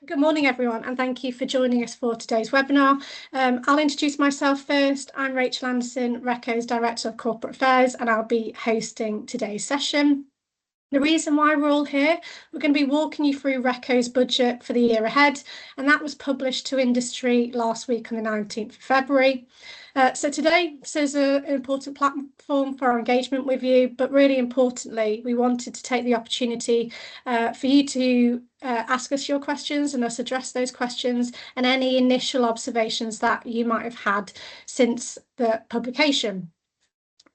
Good morning, everyone, and thank you for joining us for today's webinar. I'll introduce myself first. I'm Rachel Anderson, RECCo's Director of Corporate Affairs, and I'll be hosting today's session. The reason why we're all here, we're going to be walking you through RECCo's budget for the year ahead, and that was published to industry last week on the 19th of February. So today, this is an important platform for our engagement with you, but really importantly, we wanted to take the opportunity for you to ask us your questions and us address those questions and any initial observations that you might have had since the publication.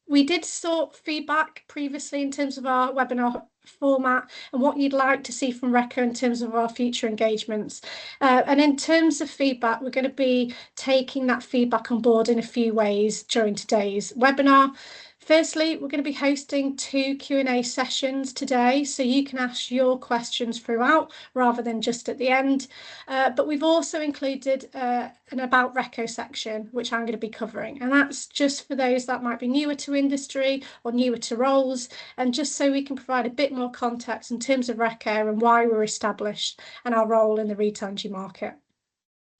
We did sort feedback previously in terms of our webinar format and what you'd like to see from RECCo in terms of our future engagements. And in terms of feedback, we're going to be taking that feedback on board in a few ways during today's webinar. Firstly, we're going to be hosting 2 Q&A sessions today, so you can ask your questions throughout rather than just at the end. But we've also included an About RECCo section, which I'm going to be covering. And that's just for those that might be newer to industry or newer to roles, and just so we can provide a bit more context in terms of RECCo and why we're established and our role in the retail energy market.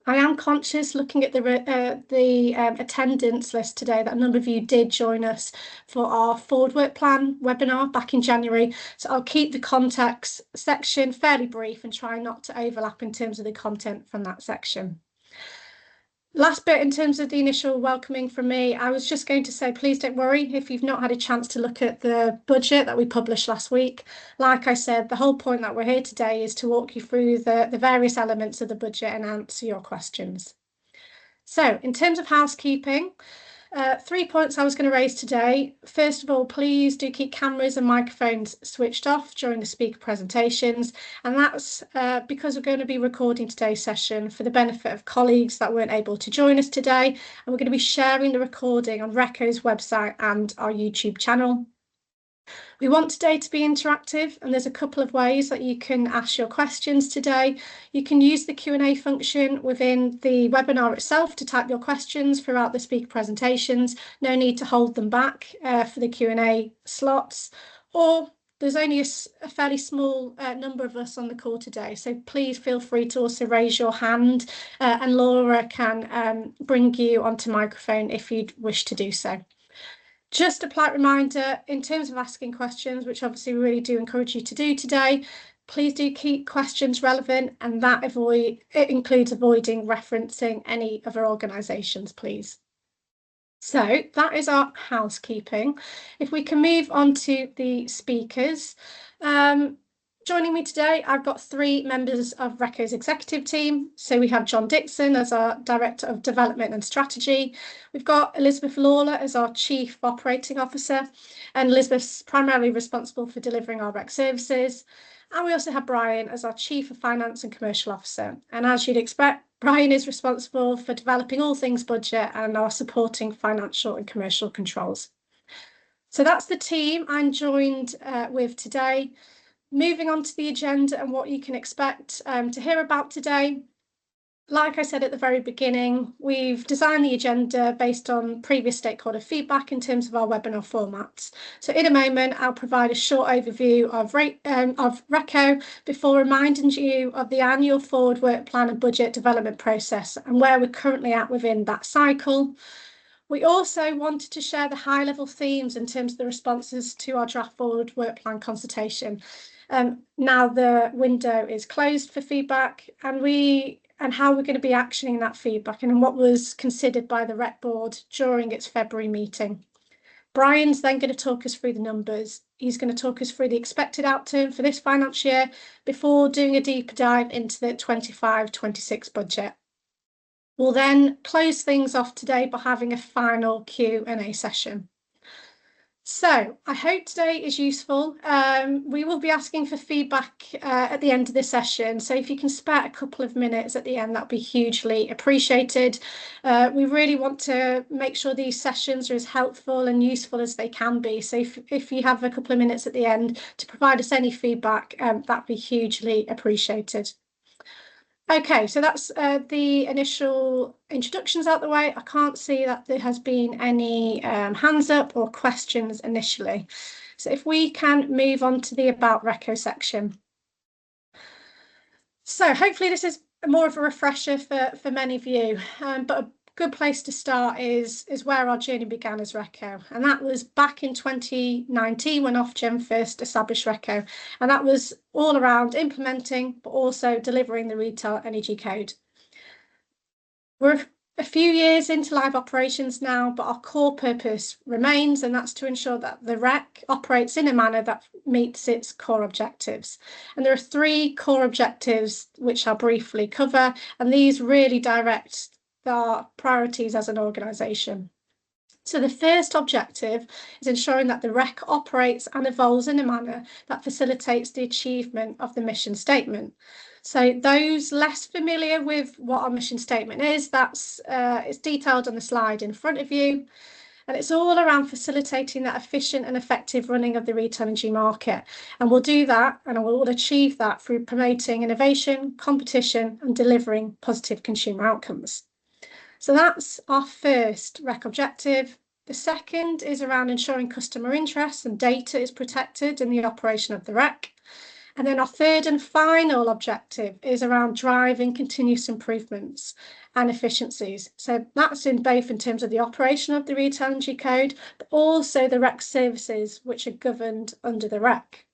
I am conscious, looking at the attendance list today, that a number of you did join us for our Forward Work Plan webinar back in January. So I'll keep the context section fairly brief and try not to overlap in terms of the content from that section. Last bit in terms of the initial welcoming from me, I was just going to say, please don't worry if you've not had a chance to look at the budget that we published last week. Like I said, the whole point that we're here today is to walk you through the various elements of the budget and answer your questions. So in terms of housekeeping, 3 points I was going to raise today. First of all, please do keep cameras and microphones switched off during the speaker presentations. And that's because we're going to be recording today's session for the benefit of colleagues that weren't able to join us today. And we're going to be sharing the recording on RECCo's website and our YouTube channel. We want today to be interactive, and there's a couple of ways that you can ask your questions today. You can use the Q&A function within the webinar itself to type your questions throughout the speaker presentations. No need to hold them back for the Q&A slots, or there's only a fairly small number of us on the call today, so please feel free to also raise your hand and Laura can bring you onto microphone if you'd wish to do so. Just a polite reminder, in terms of asking questions, which obviously we really do encourage you to do today, please do keep questions relevant, and that it includes avoiding referencing any other organisations, please. So that is our housekeeping. If we can move on to the speakers. Joining me today, I've got 3 members of RECCo's executive team. So we have John Dixon as our Director of Development and Strategy. We've got Elizabeth Lawler as our Chief Operating Officer, and Elizabeth's primarily responsible for delivering our RECC services. And we also have Brian as our Chief of Finance and Commercial Officer. And as you'd expect, Brian is responsible for developing all things budget and our supporting financial and commercial controls. So that's the team I'm joined with today. Moving on to the agenda and what you can expect to hear about today. Like I said at the very beginning, we've designed the agenda based on previous stakeholder feedback in terms of our webinar formats. So in a moment, I'll provide a short overview of RECCo before reminding you of the annual Forward Work Plan and budget development process and where we're currently at within that cycle. We also wanted to share the high-level themes in terms of the responses to our draft Forward Work Plan consultation. Now the window is closed for feedback, and how we're going to be actioning that feedback and what was considered by the RECC board during its February meeting. Brian's then going to talk us through the numbers. He's going to talk us through the expected outturn for this financial year before doing a deeper dive into the 25-26 budget. We'll then close things off today by having a final Q&A session. So I hope today is useful. We will be asking for feedback at the end of the session. So if you can spare a couple of minutes at the end, that'd be hugely appreciated. We really want to make sure these sessions are as helpful and useful as they can be. So if you have a couple of minutes at the end to provide us any feedback, that'd be hugely appreciated. Okay, so that's the initial introductions out the way. I can't see that there has been any hands up or questions initially. So if we can move on to the About RECCo section. So hopefully this is more of a refresher for many of you, but a good place to start is where our journey began as RECCo, and that was back in 2019 when Ofgem first established RECCo, and that was all around implementing but also delivering the Retail Energy Code. We're a few years into live operations now, but our core purpose remains, and that's to ensure that the REC operates in a manner that meets its core objectives. And there are three core objectives which I'll briefly cover, and these really direct our priorities as an organisation. So the first objective is ensuring that the REC operates and evolves in a manner that facilitates the achievement of the mission statement. So those less familiar with what our mission statement is, it's detailed on the slide in front of you. And it's all around facilitating that efficient and effective running of the retail energy market. And we'll do that, and we'll achieve that through promoting innovation, competition, and delivering positive consumer outcomes. So that's our first REC objective. The second is around ensuring customer interests and data is protected in the operation of the REC. And then our third and final objective is around driving continuous improvements and efficiencies. So that's in both in terms of the operation of the Retail Energy Code, but also the REC services which are governed under the REC.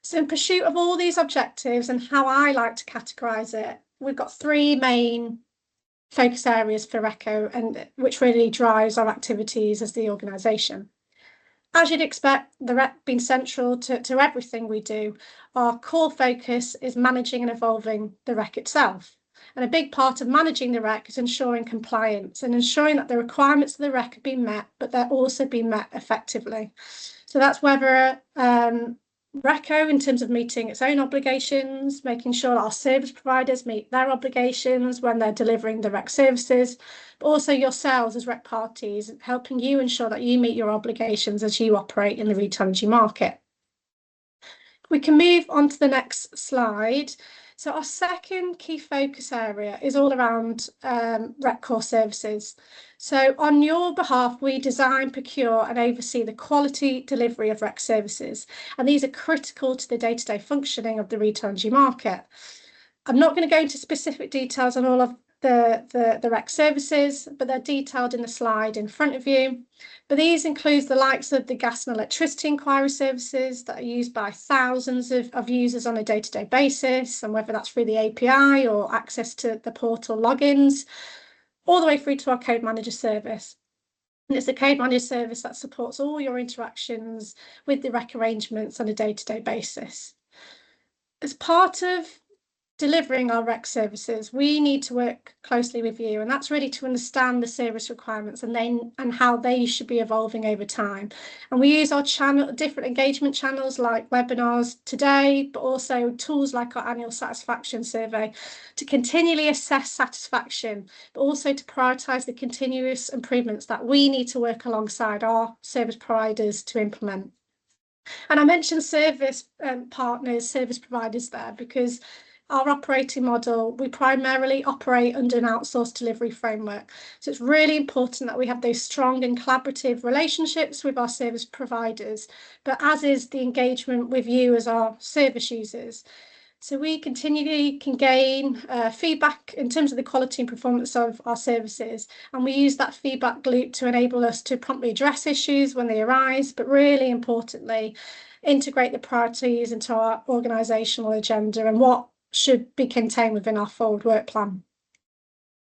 So in pursuit of all these objectives and how I like to categorise it, we've got three main focus areas for RECCo, and which really drives our activities as the organisation. As you'd expect, the REC being central to everything we do, our core focus is managing and evolving the REC itself. And a big part of managing the REC is ensuring compliance and ensuring that the requirements of the REC are being met, but they're also being met effectively. So that's whether RECCo in terms of meeting its own obligations, making sure that our service providers meet their obligations when they're delivering the REC services, but also yourselves as REC parties, helping you ensure that you meet your obligations as you operate in the retail energy market. We can move on to the next slide. So our second key focus area is all around REC core services. So on your behalf, we design, procure and oversee the quality delivery of REC services. And these are critical to the day-to-day functioning of the retail energy market. I'm not going to go into specific details on all of the REC services, but they're detailed in the slide in front of you. But these include the likes of the gas and electricity inquiry services that are used by thousands of users on a day-to-day basis, and whether that's through the API or access to the portal logins, all the way through to our Code Manager service. And it's the Code Manager service that supports all your interactions with the REC arrangements on a day-to-day basis. As part of delivering our REC services, we need to work closely with you, and that's really to understand the service requirements and how they should be evolving over time. And we use our different engagement channels like webinars today, but also tools like our annual satisfaction survey to continually assess satisfaction, but also to prioritise the continuous improvements that we need to work alongside our service providers to implement. And I mentioned service partners, service providers there, because our operating model, we primarily operate under an outsourced delivery framework. So it's really important that we have those strong and collaborative relationships with our service providers, but as is the engagement with you as our service users. So we continually can gain feedback in terms of the quality and performance of our services, and we use that feedback loop to enable us to promptly address issues when they arise, but really importantly, integrate the priorities into our organisational agenda and what should be contained within our forward work plan.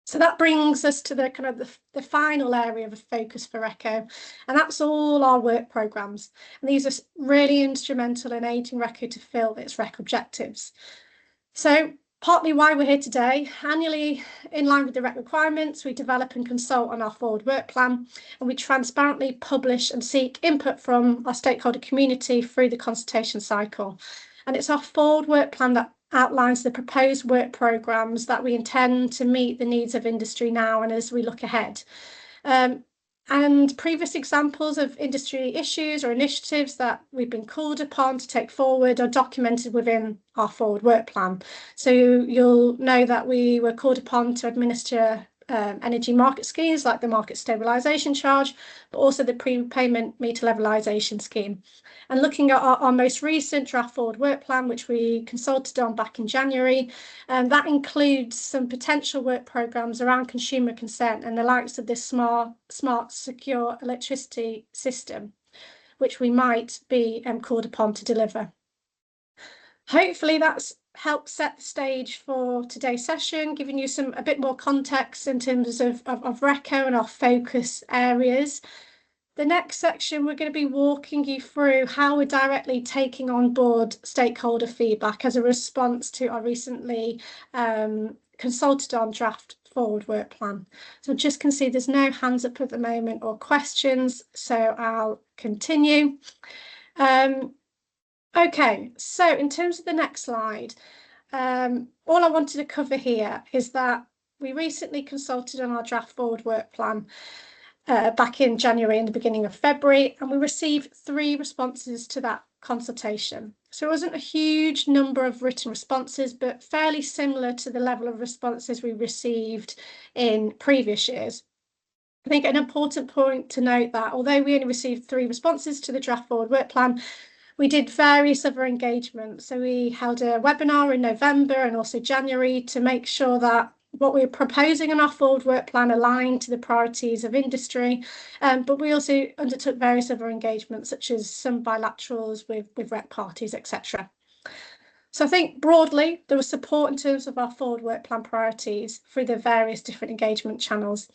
So that brings us to the final area of focus for RECCo, and that's all our work programmes. And these are really instrumental in aiding RECCo to fill its REC objectives. So partly why we're here today, annually in line with the REC requirements, we develop and consult on our forward work plan, and we transparently publish and seek input from our stakeholder community through the consultation cycle. And it's our forward work plan that outlines the proposed work programmes that we intend to meet the needs of industry now and as we look ahead. And previous examples of industry issues or initiatives that we've been called upon to take forward are documented within our forward work plan. So you'll know that we were called upon to administer energy market schemes like the market stabilisation charge, but also the prepayment meter levelisation scheme. And looking at our most recent draft forward work plan, which we consulted on back in January, that includes some potential work programmes around consumer consent and the likes of this smart, secure electricity system, which we might be called upon to deliver. Hopefully that's helped set the stage for today's session, giving you a bit more context in terms of RECCo and our focus areas. The next section, we're going to be walking you through how we're directly taking on board stakeholder feedback as a response to our recently consulted on draft forward work plan. So just can see there's no hands up at the moment or questions, so I'll continue. Okay, so in terms of the next slide, all I wanted to cover here is that we recently consulted on our draft forward work plan back in January and the beginning of February, and we received 3 responses to that consultation. So it wasn't a huge number of written responses, but fairly similar to the level of responses we received in previous years. I think an important point to note that although we only received 3 responses to the draft forward work plan, we did various other engagements. So we held a webinar in November and also January to make sure that what we were proposing in our forward work plan aligned to the priorities of industry. But we also undertook various other engagements, such as some bilaterals with REC parties, etc. So I think broadly, there was support in terms of our forward work plan priorities through the various different engagement channels.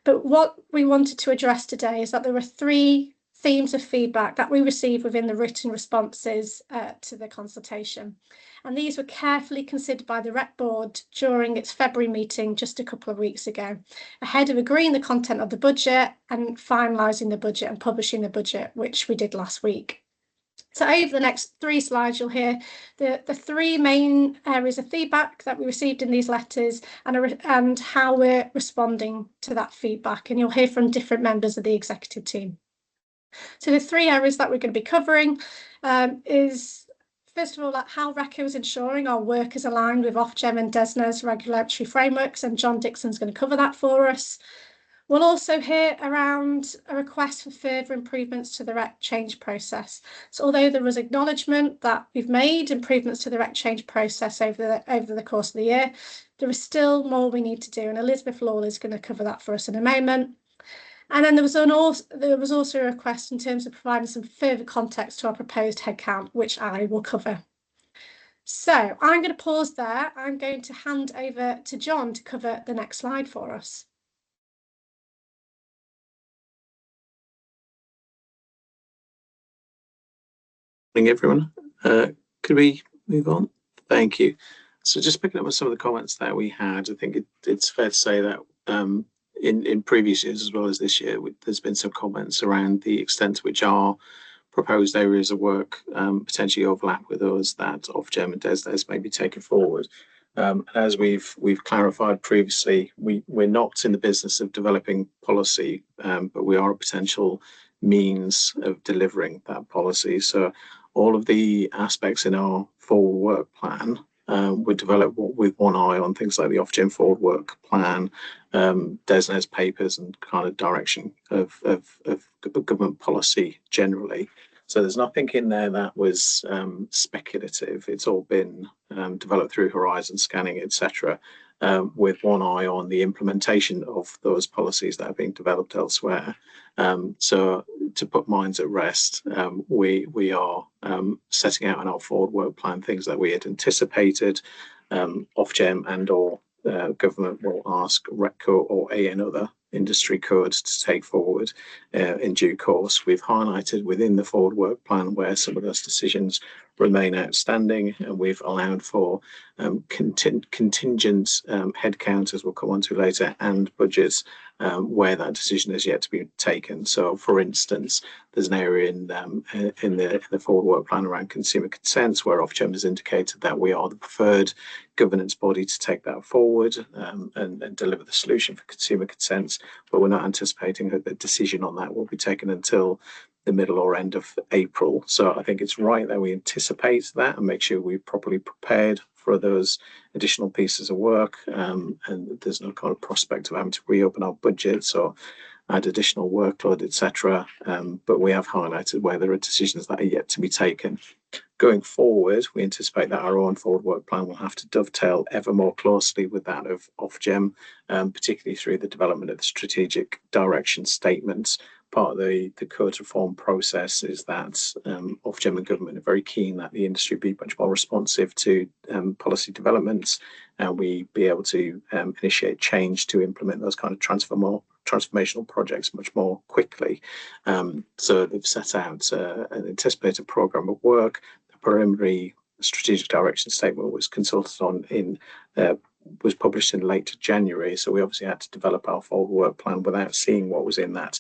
But what we wanted to address today is that there were 3 themes of feedback that we received within the written responses to the consultation. And these were carefully considered by the REC board during its February meeting just a couple of weeks ago, ahead of agreeing the content of the budget and finalising the budget and publishing the budget, which we did last week. So over the next 3 slides, you'll hear the 3 main areas of feedback that we received in these letters and how we're responding to that feedback. And you'll hear from different members of the executive team. So the 3 areas that we're going to be covering is, first of all, how RECCo is ensuring our work is aligned with Ofgem and DESNZ's regulatory frameworks, and John Dixon's going to cover that for us. We'll also hear around a request for further improvements to the REC change process. So although there was acknowledgement that we've made improvements to the REC change process over the course of the year, there is still more we need to do, and Elizabeth Lawler is going to cover that for us in a moment. And then there was also a request in terms of providing some further context to our proposed headcount, which I will cover. So I'm going to pause there. I'm going to hand over to John to cover the next slide for us. Good morning, everyone. Could we move on? Thank you. So just picking up on some of the comments that we had, I think it's fair to say that in previous years as well as this year, there's been some comments around the extent to which our proposed areas of work potentially overlap with those that Ofgem and DESNZ may be taken forward. As we've clarified previously, we're not in the business of developing policy, but we are a potential means of delivering that policy. So all of the aspects in our forward work plan were developed with one eye on things like the Ofgem forward work plan, DESNZ papers, and kind of direction of government policy generally. So there's nothing in there that was speculative. It's all been developed through horizon scanning, etc., with one eye on the implementation of those policies that are being developed elsewhere. So to put minds at rest, we are setting out in our forward work plan things that we had anticipated. Ofgem and or government will ask RECCo or another industry codes to take forward in due course. We've highlighted within the forward work plan where some of those decisions remain outstanding, and we've allowed for contingent headcount, as we'll come on to later, and budgets where that decision is yet to be taken. So, for instance, there's an area in the forward work plan around consumer consents where Ofgem has indicated that we are the preferred governance body to take that forward and deliver the solution for consumer consents, but we're not anticipating that the decision on that will be taken until the middle or end of April. So I think it's right that we anticipate that and make sure we're properly prepared for those additional pieces of work, and there's no kind of prospect of having to reopen our budgets or add additional workload, etc. But we have highlighted where there are decisions that are yet to be taken. Going forward, we anticipate that our own forward work plan will have to dovetail ever more closely with that of Ofgem, particularly through the development of the strategic direction statements. Part of the code reform process is that Ofgem and government are very keen that the industry be much more responsive to policy developments, and we be able to initiate change to implement those kind of transformational projects much more quickly. So they've set out an anticipated programme of work. The preliminary strategic direction statement was consulted on was published in late January, so we obviously had to develop our forward work plan without seeing what was in that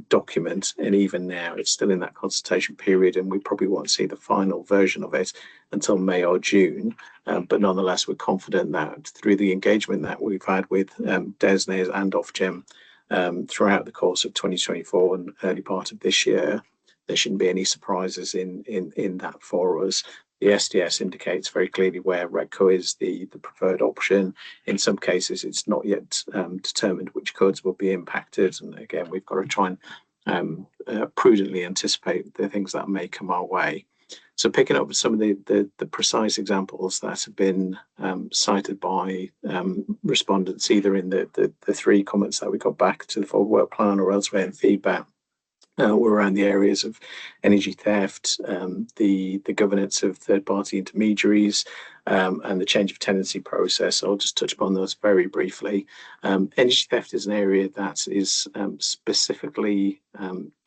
document, and even now it's still in that consultation period, and we probably won't see the final version of it until May or June, but nonetheless we're confident that through the engagement that we've had with DESNZ and Ofgem throughout the course of 2024 and early part of this year, there shouldn't be any surprises in that for us. The SDS indicates very clearly where RECCo is the preferred option. In some cases, it's not yet determined which codes will be impacted. And again, we've got to try and prudently anticipate the things that may come our way. So picking up some of the precise examples that have been cited by respondents, either in the three comments that we got back to the forward work plan or elsewhere in feedback, were around the areas of energy theft, the governance of third-party intermediaries, and the change of tenancy process. So I'll just touch upon those very briefly. Energy theft is an area that is specifically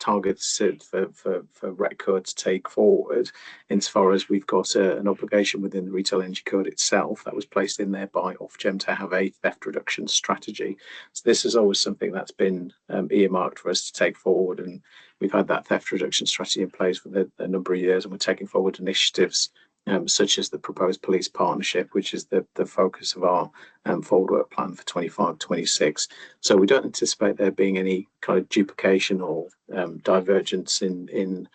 targeted for RECCo to take forward, insofar as we've got an obligation within the Retail Energy Code itself that was placed in there by Ofgem to have a theft reduction strategy. So this is always something that's been earmarked for us to take forward, and we've had that theft reduction strategy in place for a number of years, and we're taking forward initiatives such as the proposed police partnership, which is the focus of our forward work plan for 25-26. So we don't anticipate there being any kind of duplication or divergence in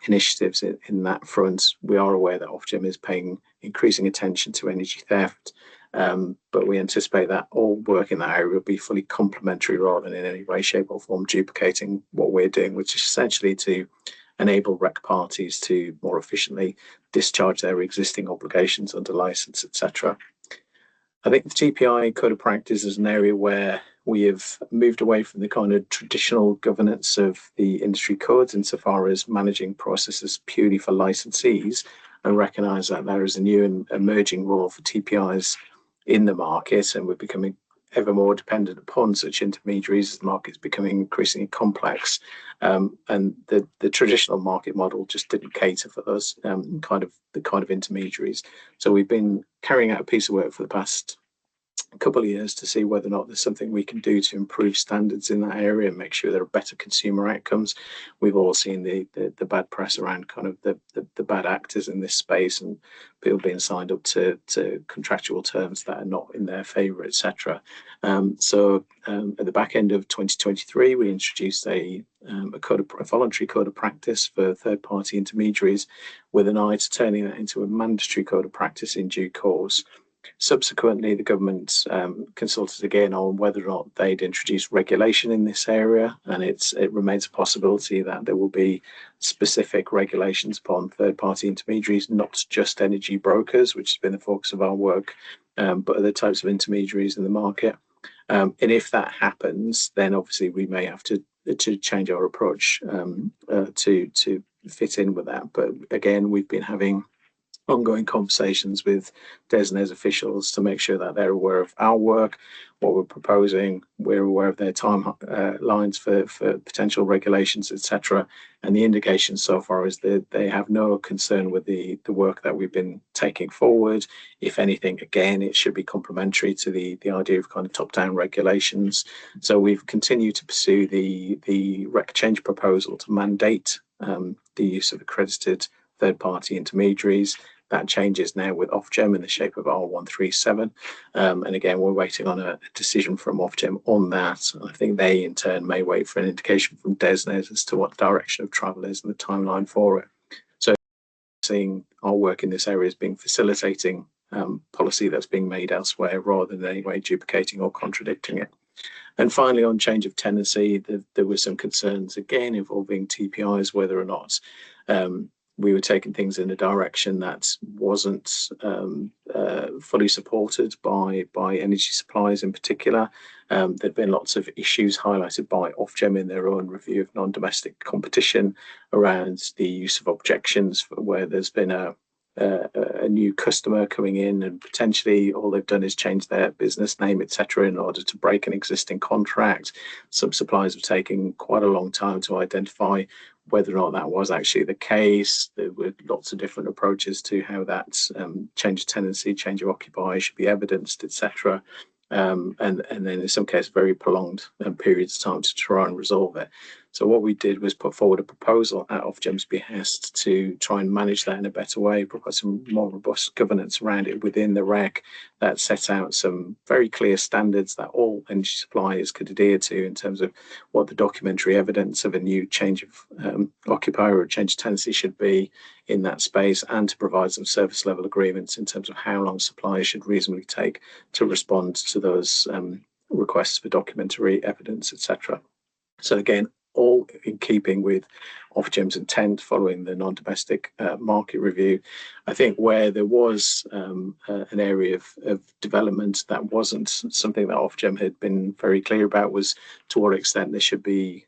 initiatives in that front. We are aware that Ofgem is paying increasing attention to energy theft, but we anticipate that all work in that area will be fully complementary rather than in any way, shape or form duplicating what we're doing, which is essentially to enable REC parties to more efficiently discharge their existing obligations under license, etc. I think the TPI code of practice is an area where we have moved away from the kind of traditional governance of the industry codes insofar as managing processes purely for licensees, and recognise that there is a new and emerging role for TPIs in the market, and we're becoming ever more dependent upon such intermediaries as the market's becoming increasingly complex, and the traditional market model just didn't cater for those kind of intermediaries. So we've been carrying out a piece of work for the past couple of years to see whether or not there's something we can do to improve standards in that area and make sure there are better consumer outcomes. We've all seen the bad press around kind of the bad actors in this space, and people being signed up to contractual terms that are not in their favour, etc. So at the back end of 2023, we introduced a voluntary code of practice for third-party intermediaries, with an eye to turning that into a mandatory code of practice in due course. Subsequently, the government consulted again on whether or not they'd introduce regulation in this area, and it remains a possibility that there will be specific regulations upon third-party intermediaries, not just energy brokers, which has been the focus of our work, but other types of intermediaries in the market. And if that happens, then obviously we may have to change our approach to fit in with that. But again, we've been having ongoing conversations with DESNZ officials to make sure that they're aware of our work, what we're proposing, we're aware of their timelines for potential regulations, etc. And the indication so far is that they have no concern with the work that we've been taking forward. If anything, again, it should be complementary to the idea of kind of top-down regulations. So we've continued to pursue the REC change proposal to mandate the use of accredited third-party intermediaries. That changes now with Ofgem in the shape of R137. And again, we're waiting on a decision from Ofgem on that. I think they, in turn, may wait for an indication from DESNZ as to what the direction of travel is and the timeline for it. So seeing our work in this area as being facilitating policy that's being made elsewhere, rather than in any way duplicating or contradicting it. And finally, on change of tenancy, there were some concerns again involving TPIs, whether or not we were taking things in a direction that wasn't fully supported by energy suppliers in particular. There'd been lots of issues highlighted by Ofgem in their own review of non-domestic competition around the use of objections, where there's been a new customer coming in and potentially all they've done is change their business name, etc., in order to break an existing contract. Some suppliers have taken quite a long time to identify whether or not that was actually the case. There were lots of different approaches to how that change of tenancy, change of occupier should be evidenced, etc. And then in some cases very prolonged periods of time to try and resolve it. So what we did was put forward a proposal at Ofgem's behest to try and manage that in a better way, provide some more robust governance around it within the RECC that set out some very clear standards that all energy suppliers could adhere to in terms of what the documentary evidence of a new change of occupier or change of tenancy should be in that space, and to provide some service level agreements in terms of how long suppliers should reasonably take to respond to those requests for documentary evidence, etc. So again, all in keeping with Ofgem's intent following the non-domestic market review. I think where there was an area of development that wasn't something that Ofgem had been very clear about was to what extent this should be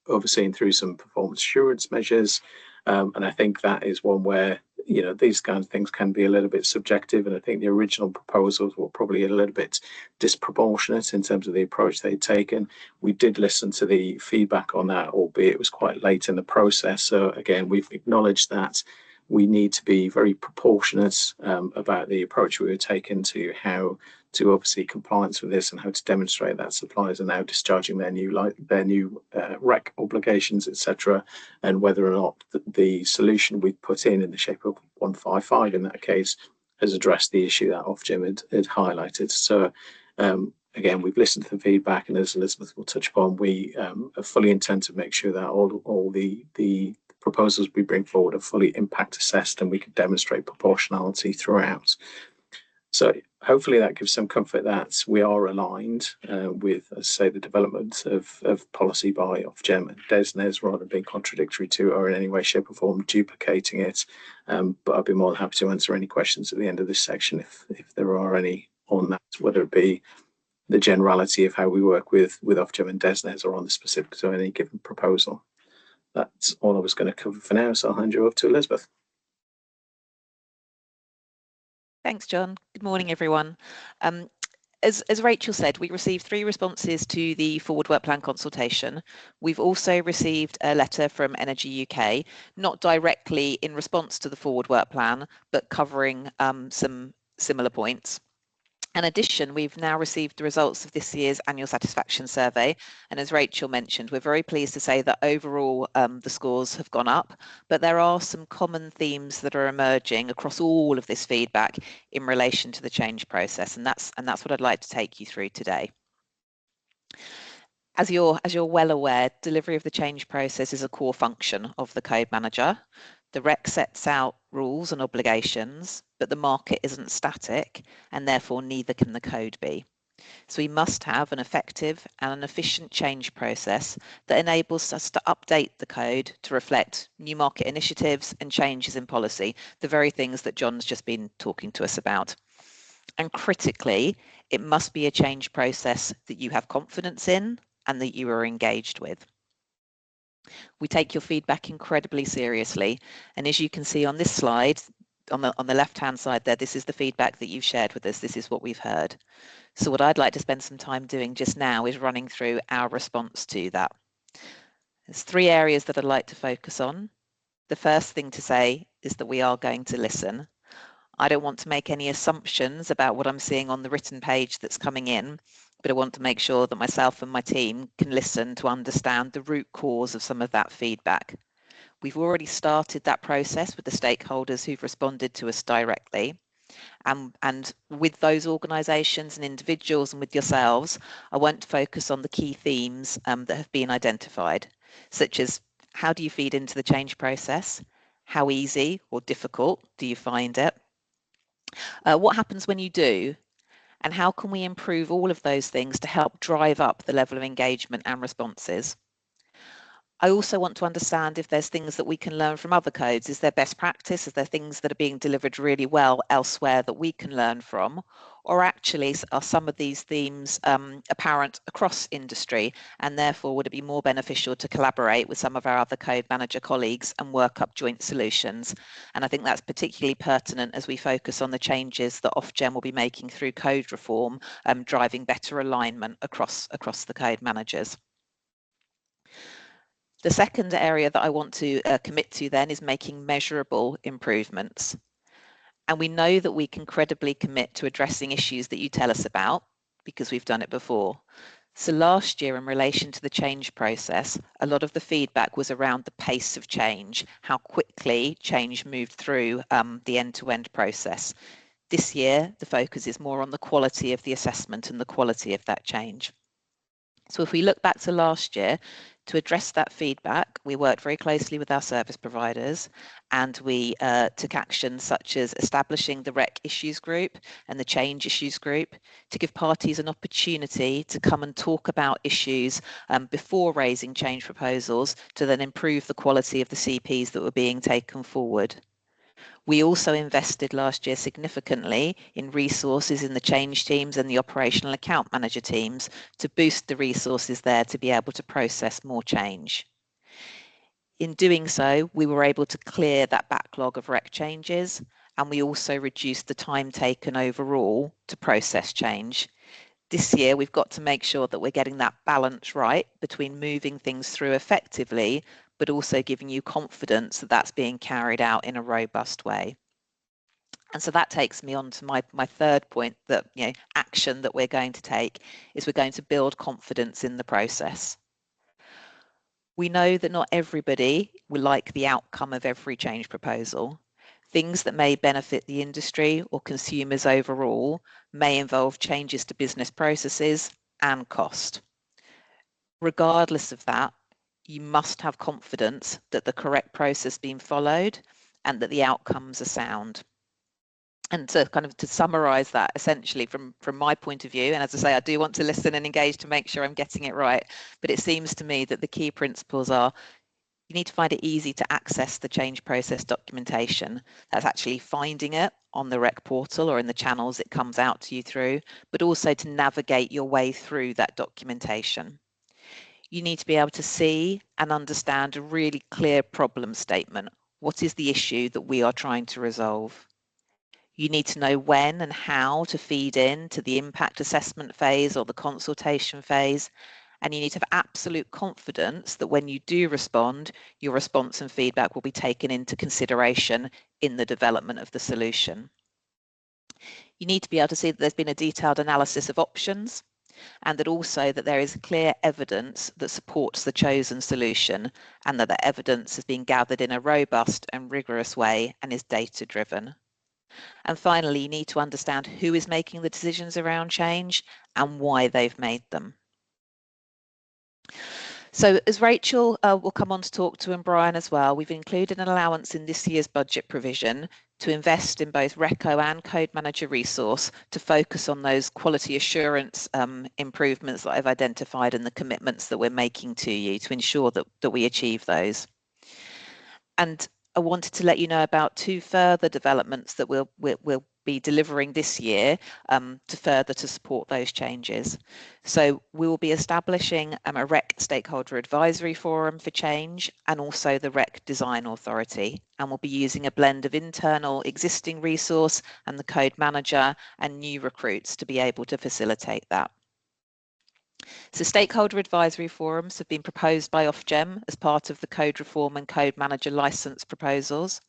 overseen through some performance assurance measures. And I think that is one where, you know, these kinds of things can be a little bit subjective. And I think the original proposals were probably a little bit disproportionate in terms of the approach they'd taken. We did listen to the feedback on that, albeit it was quite late in the process. So again, we've acknowledged that we need to be very proportionate about the approach we were taking to how to oversee compliance with this and how to demonstrate that suppliers are now discharging their new RECC obligations, etc., and whether or not the solution we put in the shape of 155 in that case has addressed the issue that Ofgem had highlighted. So again, we've listened to the feedback, and as Elizabeth will touch upon, we are fully intend to make sure that all the proposals we bring forward are fully impact assessed and we can demonstrate proportionality throughout. So hopefully that gives some comfort that we are aligned with, as I say, the development of policy by Ofgem and DESNZ, rather than being contradictory to or in any way, shape or form duplicating it. But I'd be more than happy to answer any questions at the end of this section if there are any on that, whether it be the generality of how we work with Ofgem and DESNZ or on the specifics of any given proposal. That's all I was going to cover for now, so I'll hand you over to Elizabeth. Thanks, John. Good morning, everyone. As Rachel said, we received 3 responses to the Forward Work Plan consultation. We've also received a letter from Energy UK, not directly in response to the Forward Work Plan, but covering some similar points. In addition, we've now received the results of this year's annual satisfaction survey. And as Rachel mentioned, we're very pleased to say that overall the scores have gone up, but there are some common themes that are emerging across all of this feedback in relation to the change process. And that's what I'd like to take you through today. As you're well aware, delivery of the change process is a core function of the Code Manager. The RECC sets out rules and obligations, but the market isn't static, and therefore neither can the code be. So we must have an effective and an efficient change process that enables us to update the code to reflect new market initiatives and changes in policy, the very things that John's just been talking to us about. And critically, it must be a change process that you have confidence in and that you are engaged with. We take your feedback incredibly seriously, and as you can see on this slide, on the left-hand side there, this is the feedback that you've shared with us. This is what we've heard. So what I'd like to spend some time doing just now is running through our response to that. There's 3 areas that I'd like to focus on. The first thing to say is that we are going to listen. I don't want to make any assumptions about what I'm seeing on the written page that's coming in, but I want to make sure that myself and my team can listen to understand the root cause of some of that feedback. We've already started that process with the stakeholders who've responded to us directly. And with those organisations and individuals and with yourselves, I want to focus on the key themes that have been identified, such as how do you feed into the change process? How easy or difficult do you find it? What happens when you do? And how can we improve all of those things to help drive up the level of engagement and responses? I also want to understand if there's things that we can learn from other codes. Is there best practice? Is there things that are being delivered really well elsewhere that we can learn from? Or actually, are some of these themes apparent across industry, and therefore would it be more beneficial to collaborate with some of our other code manager colleagues and work up joint solutions? And I think that's particularly pertinent as we focus on the changes that Ofgem will be making through code reform, driving better alignment across the code managers. The second area that I want to commit to then is making measurable improvements. And we know that we can credibly commit to addressing issues that you tell us about because we've done it before. So last year, in relation to the change process, a lot of the feedback was around the pace of change, how quickly change moved through the end-to-end process. This year, the focus is more on the quality of the assessment and the quality of that change. So if we look back to last year, to address that feedback, we worked very closely with our service providers, and we took action such as establishing the RECCo issues group and the change issues group to give parties an opportunity to come and talk about issues before raising change proposals to then improve the quality of the CPs that were being taken forward. We also invested last year significantly in resources in the change teams and the operational account manager teams to boost the resources there to be able to process more change. In doing so, we were able to clear that backlog of RECCo changes, and we also reduced the time taken overall to process change. This year, we've got to make sure that we're getting that balance right between moving things through effectively, but also giving you confidence that that's being carried out in a robust way. And so that takes me on to my third point, that action that we're going to take is we're going to build confidence in the process. We know that not everybody will like the outcome of every change proposal. Things that may benefit the industry or consumers overall may involve changes to business processes and cost. Regardless of that, you must have confidence that the correct process being followed and that the outcomes are sound. And to summarize that, essentially from my point of view, and as I say, I do want to listen and engage to make sure I'm getting it right, but it seems to me that the key principles are: you need to find it easy to access the change process documentation. That's actually finding it on the RECCo portal or in the channels it comes out to you through, but also to navigate your way through that documentation. You need to be able to see and understand a really clear problem statement. What is the issue that we are trying to resolve? You need to know when and how to feed in to the impact assessment phase or the consultation phase. And you need to have absolute confidence that when you do respond, your response and feedback will be taken into consideration in the development of the solution. You need to be able to see that there's been a detailed analysis of options, and that also that there is clear evidence that supports the chosen solution, and that the evidence has been gathered in a robust and rigorous way and is data driven. And finally, you need to understand who is making the decisions around change and why they've made them. So as Rachel will come on to talk to, and Brian as well, we've included an allowance in this year's budget provision to invest in both RECCo and Code Manager resource to focus on those quality assurance improvements that I've identified and the commitments that we're making to you to ensure that we achieve those. And I wanted to let you know about two further developments that we'll be delivering this year to support those changes. So we will be establishing a RECCo Stakeholder Advisory Forum for Change and also the RECCo Design Authority, and we'll be using a blend of internal existing resource and the Code Manager and new recruits to be able to facilitate that. So stakeholder advisory forums have been proposed by Ofgem as part of the Code Reform and Code Manager licence proposals.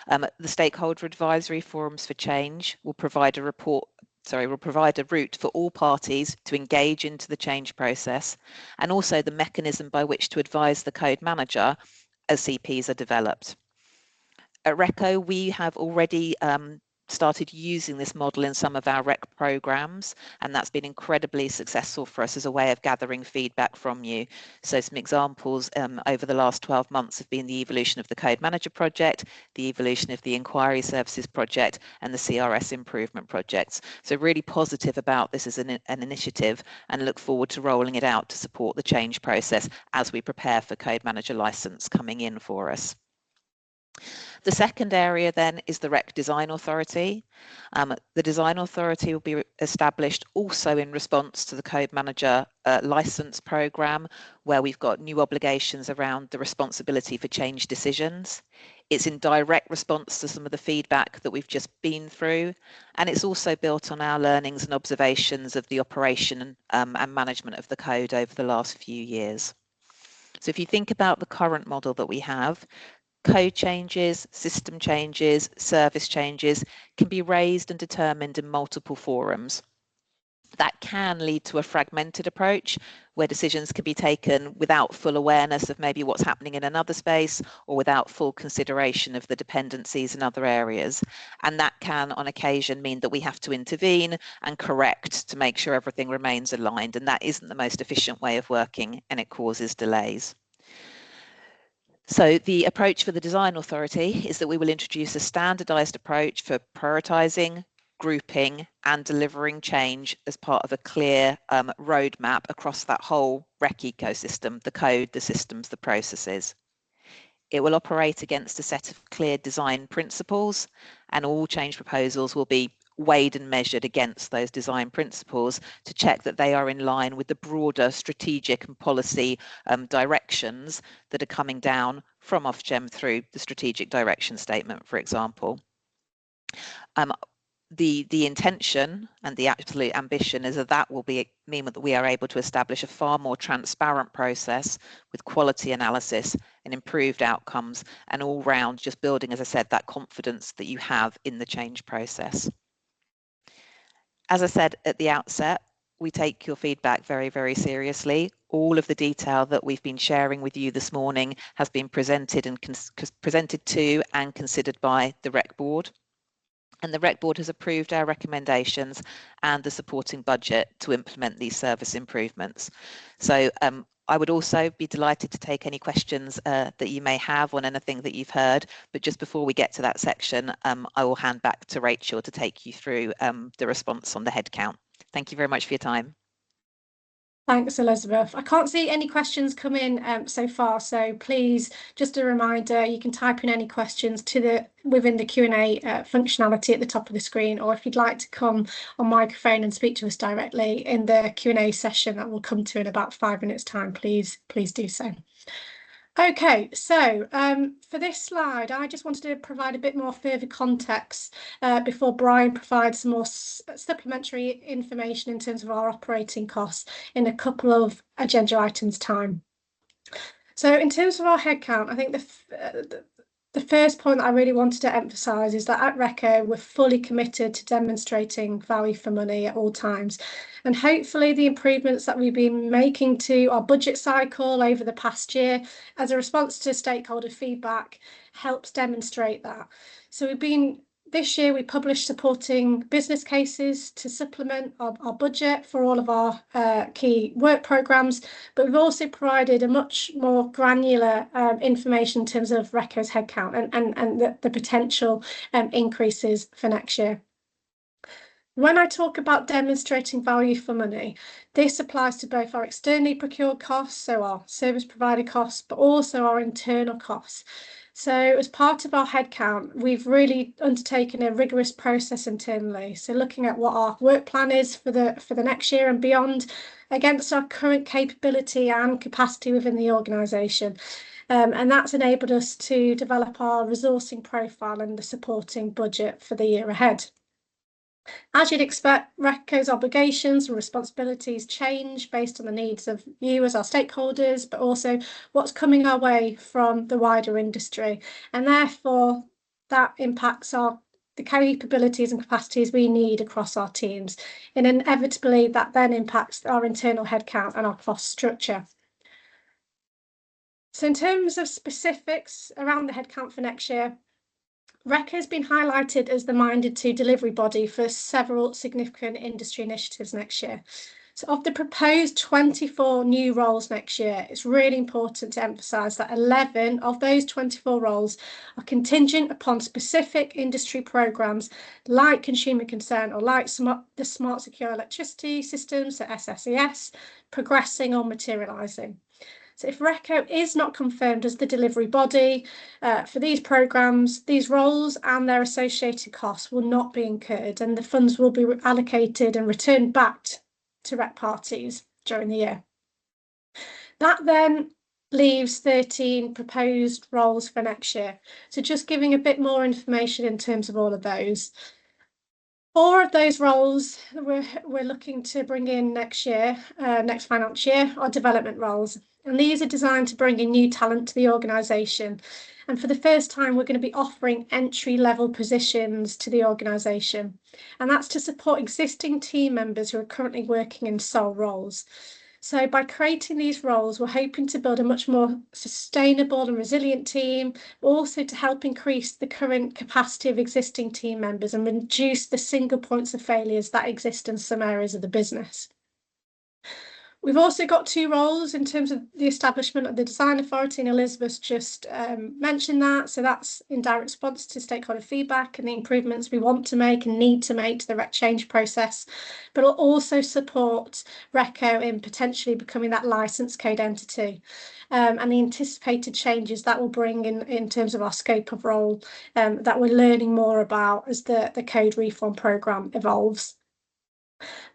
The stakeholder advisory forums for change will provide a route for all parties to engage into the change process, and also the mechanism by which to advise the Code Manager as CPs are developed. At RECCo, we have already started using this model in some of our RECCo programs, and that's been incredibly successful for us as a way of gathering feedback from you. So some examples over the last 12 months have been the evolution of the Code Manager project, the evolution of the Inquiry Services project, and the CRS improvement projects. So really positive about this as an initiative, and look forward to rolling it out to support the change process as we prepare for Code Manager license coming in for us. The second area then is the RECCo Design Authority. The Design Authority will be established also in response to the Code Manager license programme, where we've got new obligations around the responsibility for change decisions. It's in direct response to some of the feedback that we've just been through, and it's also built on our learnings and observations of the operation and management of the code over the last few years. So if you think about the current model that we have, code changes, system changes, service changes can be raised and determined in multiple forums. That can lead to a fragmented approach where decisions can be taken without full awareness of maybe what's happening in another space, or without full consideration of the dependencies in other areas. And that can on occasion mean that we have to intervene and correct to make sure everything remains aligned, and that isn't the most efficient way of working, and it causes delays. So the approach for the Design Authority is that we will introduce a standardised approach for prioritising, grouping and delivering change as part of a clear roadmap across that whole RECCo ecosystem, the code, the systems, the processes. It will operate against a set of clear design principles, and all change proposals will be weighed and measured against those design principles to check that they are in line with the broader strategic and policy directions that are coming down from Ofgem through the strategic direction statement, for example. The intention and the absolute ambition is that will mean that we are able to establish a far more transparent process with quality analysis and improved outcomes, and all round just building, as I said, that confidence that you have in the change process. As I said at the outset, we take your feedback very, very seriously. All of the detail that we've been sharing with you this morning has been presented and presented to and considered by the RECCo board. And the RECCo board has approved our recommendations and the supporting budget to implement these service improvements. So I would also be delighted to take any questions that you may have on anything that you've heard. But just before we get to that section, I will hand back to Rachel to take you through the response on the headcount. Thank you very much for your time. Thanks, Elizabeth. I can't see any questions come in so far, so please, just a reminder, you can type in any questions within the Q&A functionality at the top of the screen, or if you'd like to come on microphone and speak to us directly in the Q&A session that we'll come to in about 5 minutes time, please do so. Okay, so for this slide, I just wanted to provide a bit more further context before Brian provides some more supplementary information in terms of our operating costs in a couple of agenda items time. So in terms of our headcount, I think the first point that I really wanted to emphasise is that at RECCo, we're fully committed to demonstrating value for money at all times. And hopefully the improvements that we've been making to our budget cycle over the past year as a response to stakeholder feedback helps demonstrate that. So this year we published supporting business cases to supplement our budget for all of our key work programmes, but we've also provided a much more granular information in terms of RECCo's headcount and the potential increases for next year. When I talk about demonstrating value for money, this applies to both our externally procured costs, so our service provider costs, but also our internal costs. So as part of our headcount, we've really undertaken a rigorous process internally. So looking at what our work plan is for the next year and beyond against our current capability and capacity within the organisation. And that's enabled us to develop our resourcing profile and the supporting budget for the year ahead. As you'd expect, RECCo's obligations and responsibilities change based on the needs of you as our stakeholders, but also what's coming our way from the wider industry. And therefore, that impacts the capabilities and capacities we need across our teams. And inevitably, that then impacts our internal headcount and our cost structure. So in terms of specifics around the headcount for next year, RECCo has been highlighted as the minded to delivery body for several significant industry initiatives next year. So of the proposed 24 new roles next year, it's really important to emphasise that 11 of those 24 roles are contingent upon specific industry programmes like consumer consent or like the Smart Secure Electricity Systems, so SSES, progressing or materialising. So if RECCo is not confirmed as the delivery body for these programmes, these roles and their associated costs will not be incurred, and the funds will be allocated and returned back to RECC parties during the year. That then leaves 13 proposed roles for next year. So just giving a bit more information in terms of all of those. 4 of those roles we're looking to bring in next year, next financial year, are development roles. And these are designed to bring in new talent to the organisation. And for the first time, we're going to be offering entry-level positions to the organisation. And that's to support existing team members who are currently working in sole roles. So by creating these roles, we're hoping to build a much more sustainable and resilient team, but also to help increase the current capacity of existing team members and reduce the single points of failures that exist in some areas of the business. We've also got 2 roles in terms of the establishment of the Design Authority, and Elizabeth just mentioned that. So that's in direct response to stakeholder feedback and the improvements we want to make and need to make to the RECC change process, but it'll also support RECCo in potentially becoming that licence code entity and the anticipated changes that will bring in terms of our scope of role that we're learning more about as the code reform programme evolves.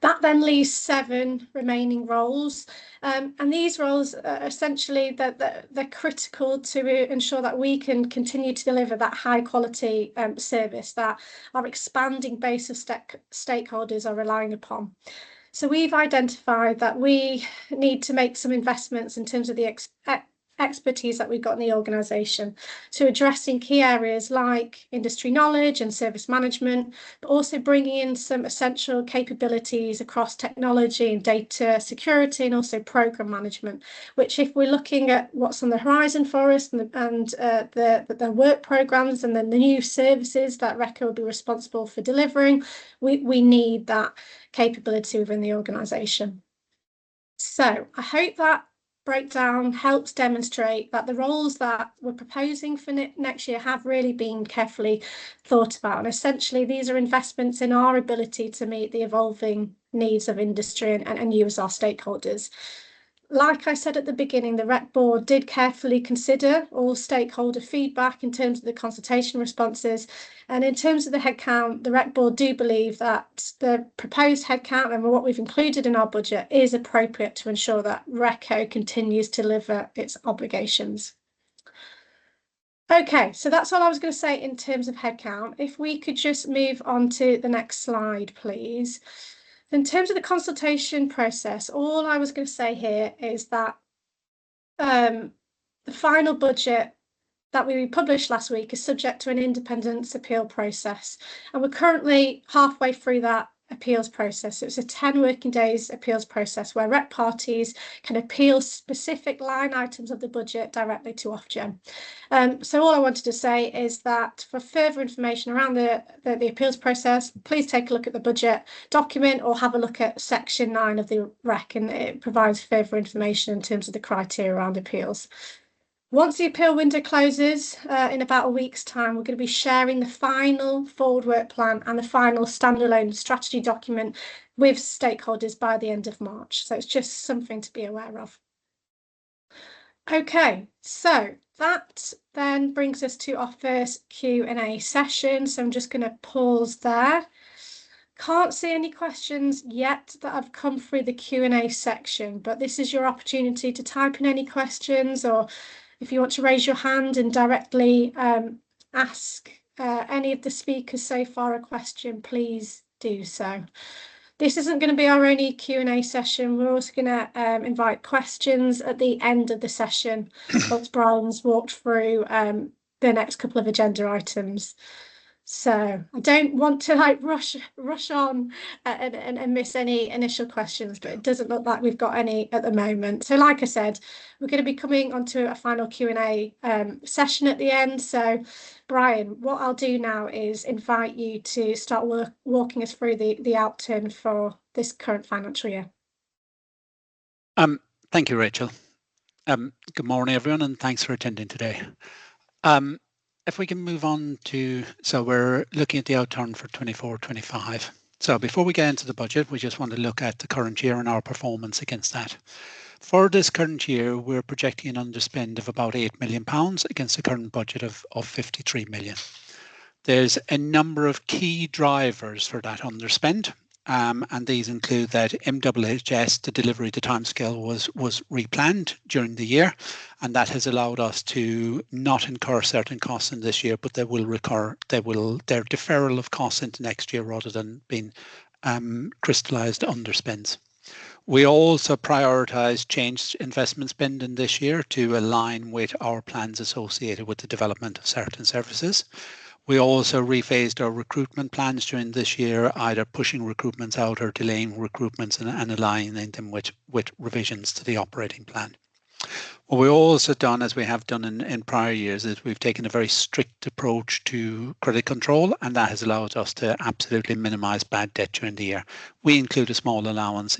That then leaves 7 remaining roles, and these roles are essentially they're critical to ensure that we can continue to deliver that high quality service that our expanding base of stakeholders are relying upon. So we've identified that we need to make some investments in terms of the expertise that we've got in the organisation to addressing key areas like industry knowledge and service management, but also bringing in some essential capabilities across technology and data security and also programme management, which if we're looking at what's on the horizon for us and the work programmes and then the new services that RECCo will be responsible for delivering, we need that capability within the organisation. So I hope that breakdown helps demonstrate that the roles that we're proposing for next year have really been carefully thought about. And essentially, these are investments in our ability to meet the evolving needs of industry and you as our stakeholders. Like I said at the beginning, the RECC board did carefully consider all stakeholder feedback in terms of the consultation responses. And in terms of the headcount, the RECC board do believe that the proposed headcount and what we've included in our budget is appropriate to ensure that RECCo continues to deliver its obligations. Okay, so that's all I was going to say in terms of headcount. If we could just move on to the next slide, please. In terms of the consultation process, all I was going to say here is that the final budget that we published last week is subject to an independence appeal process. And we're currently halfway through that appeals process. So it's a 10 working days appeals process where RECC parties can appeal specific line items of the budget directly to Ofgem. So all I wanted to say is that for further information around the appeals process, please take a look at the budget document or have a look at section 9 of the RECC, and it provides further information in terms of the criteria around appeals. Once the appeal window closes in about a week's time, we're going to be sharing the final forward work plan and the final standalone strategy document with stakeholders by the end of March. So it's just something to be aware of. Okay, so that then brings us to our first Q&A session. So I'm just going to pause there. Can't see any questions yet that have come through the Q&A section, but this is your opportunity to type in any questions, or if you want to raise your hand and directly ask any of the speakers so far a question, please do so. This isn't going to be our only Q&A session. We're also going to invite questions at the end of the session once Brian's walked through the next couple of agenda items. So I don't want to like rush on and miss any initial questions, but it doesn't look like we've got any at the moment. So like I said, we're going to be coming onto a final Q&A session at the end. So Brian, what I'll do now is invite you to start walking us through the outturn for this current financial year. Thank you, Rachel. Good morning, everyone, and thanks for attending today. If we can move on to, so we're looking at the outturn for 24-25. So before we get into the budget, we just want to look at the current year and our performance against that. For this current year, we're projecting an underspend of about £8 million against the current budget of 53 million. There's a number of key drivers for that underspend. And these include that MHHS, the delivery, the timescale was replanned during the year, and that has allowed us to not incur certain costs in this year, but their deferral of costs into next year rather than being crystallised underspends. We also prioritised changed investment spend in this year to align with our plans associated with the development of certain services. We also rephased our recruitment plans during this year, either pushing recruitments out or delaying recruitments and aligning them with revisions to the operating plan. What we've also done, as we have done in prior years, is we've taken a very strict approach to credit control, and that has allowed us to absolutely minimise bad debt during the year. We include a small allowance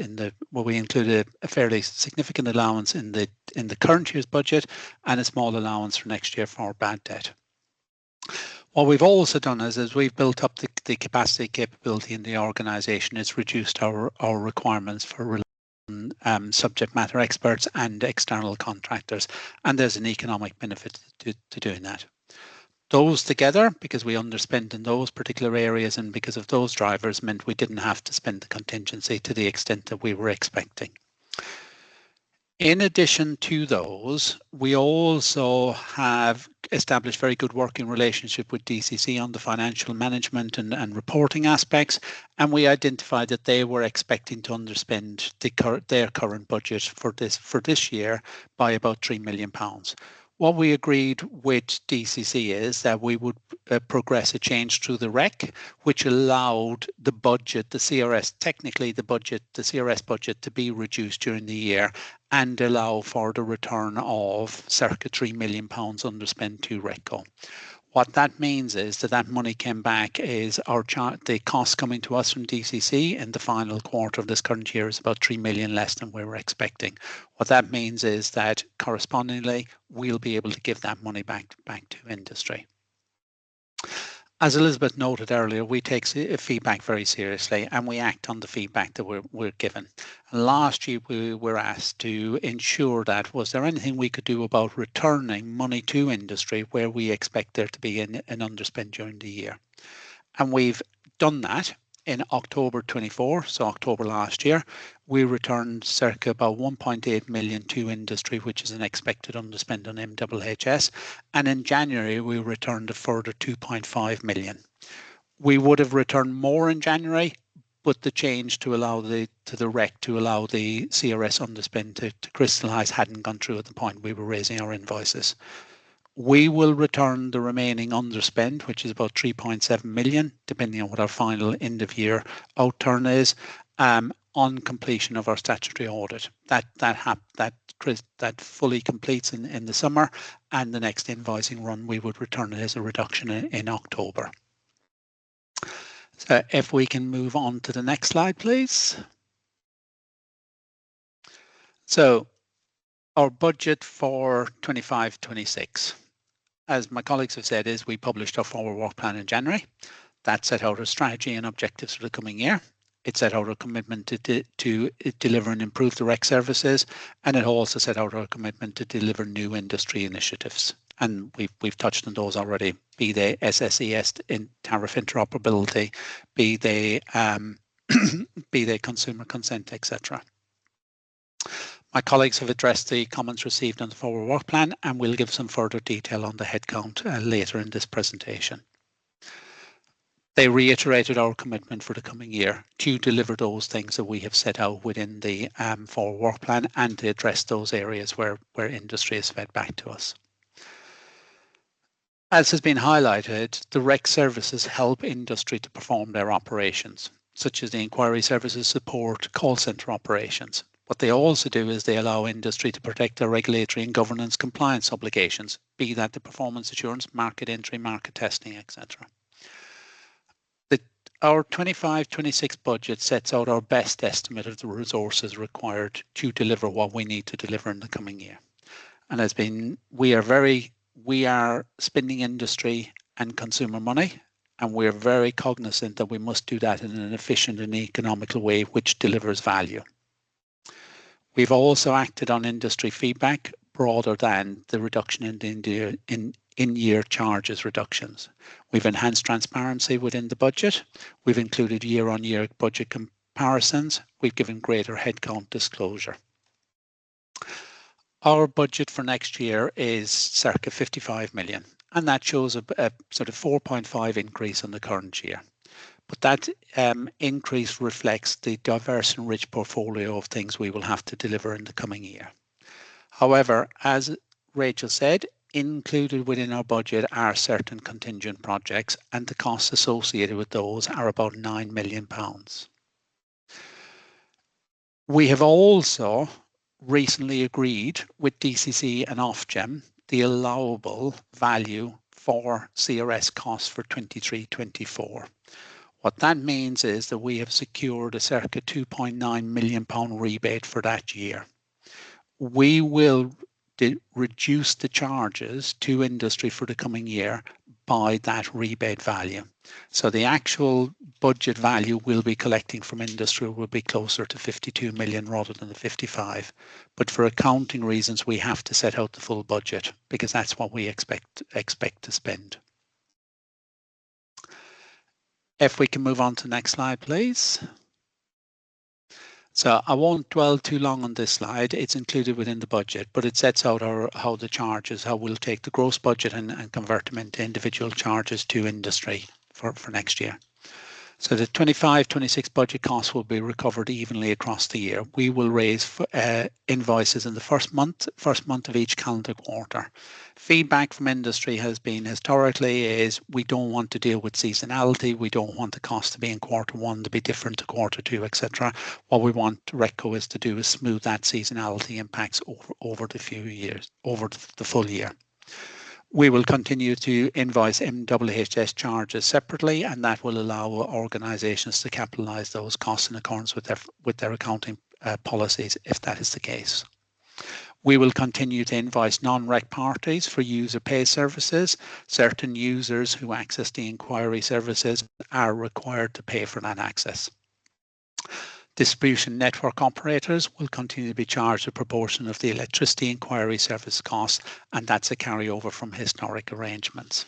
we included a fairly significant allowance in the current year's budget and a small allowance for next year for bad debt. What we've also done is we've built up the capacity capability in the organisation. It's reduced our requirements for subject matter experts and external contractors, and there's an economic benefit to doing that. Those together, because we underspent in those particular areas and because of those drivers, meant we didn't have to spend the contingency to the extent that we were expecting. In addition to those, we also have established very good working relationship with DCC on the financial management and reporting aspects, and we identified that they were expecting to underspend their current budget for this year by about £3 million. What we agreed with DCC is that we would progress a change through the RECC, which allowed the budget, the CRS budget to be reduced during the year and allow for the return of circa £3 million underspend to RECCo. What that means is that money came back is the cost coming to us from DCC in the final quarter of this current year is about 3 million less than we were expecting. What that means is that correspondingly, we'll be able to give that money back to industry. As Elizabeth noted earlier, we take feedback very seriously and we act on the feedback that we're given. And last year, we were asked to ensure that was there anything we could do about returning money to industry where we expect there to be an underspend during the year. And we've done that. In October 24, so October last year, we returned circa about 1.8 million to industry, which is an expected underspend on MHHS. And in January, we returned a further 2.5 million. We would have returned more in January, but the change to allow the RECC to allow the CRS underspend to crystallise hadn't gone through at the point we were raising our invoices. We will return the remaining underspend, which is about 3.7 million, depending on what our final end of year outturn is, on completion of our statutory audit. That fully completes in the summer, and the next invoicing run we would return it as a reduction in October. So if we can move on to the next slide, please. So our budget for 25-26. As my colleagues have said, is we published our forward work plan in January. That set out our strategy and objectives for the coming year. It set out our commitment to deliver and improve the RECC services, and it also set out our commitment to deliver new industry initiatives. And we've touched on those already, be they SSES in tariff interoperability, be they consumer consent, etc. My colleagues have addressed the comments received on the forward work plan, and we'll give some further detail on the headcount later in this presentation. They reiterated our commitment for the coming year to deliver those things that we have set out within the forward work plan and to address those areas where industry is fed back to us. As has been highlighted, the RECC services help industry to perform their operations, such as the inquiry services support call centre operations. What they also do is they allow industry to protect their regulatory and governance compliance obligations, be that the performance assurance, market entry, market testing, etc. Our 25-26 budget sets out our best estimate of the resources required to deliver what we need to deliver in the coming year. And has been, we are spending industry and consumer money, and we're very cognizant that we must do that in an efficient and economical way which delivers value. We've also acted on industry feedback broader than the reduction in in-year charges reductions. We've enhanced transparency within the budget. We've included year-on-year budget comparisons. We've given greater headcount disclosure. Our budget for next year is circa 55 million, and that shows a sort of 4.5 increase on the current year. But that increase reflects the diverse and rich portfolio of things we will have to deliver in the coming year. However, as Rachel said, included within our budget are certain contingent projects, and the costs associated with those are about £9 million. We have also recently agreed with DCC and Ofgem the allowable value for CRS costs for 23-24. What that means is that we have secured a circa £2.9 million rebate for that year. We will reduce the charges to industry for the coming year by that rebate value. So the actual budget value we'll be collecting from industry will be closer to 52 million rather than the 55. But for accounting reasons, we have to set out the full budget because that's what we expect to spend. If we can move on to the next slide, please. So I won't dwell too long on this slide. It's included within the budget, but it sets out how the charges, how we'll take the gross budget and convert them into individual charges to industry for next year. So the 25-26 budget costs will be recovered evenly across the year. We will raise invoices in the first month of each calendar quarter. Feedback from industry has been historically is we don't want to deal with seasonality. We don't want the cost to be in quarter one to be different to quarter two, etc. What we want RECCo is to do is smooth that seasonality impacts over the few years, over the full year. We will continue to invoice MWHS charges separately, and that will allow organisations to capitalise those costs in accordance with their accounting policies, if that is the case. We will continue to invoice non-REC parties for user pay services. Certain users who access the inquiry services are required to pay for that access. Distribution network operators will continue to be charged a proportion of the electricity inquiry service costs, and that's a carryover from historic arrangements.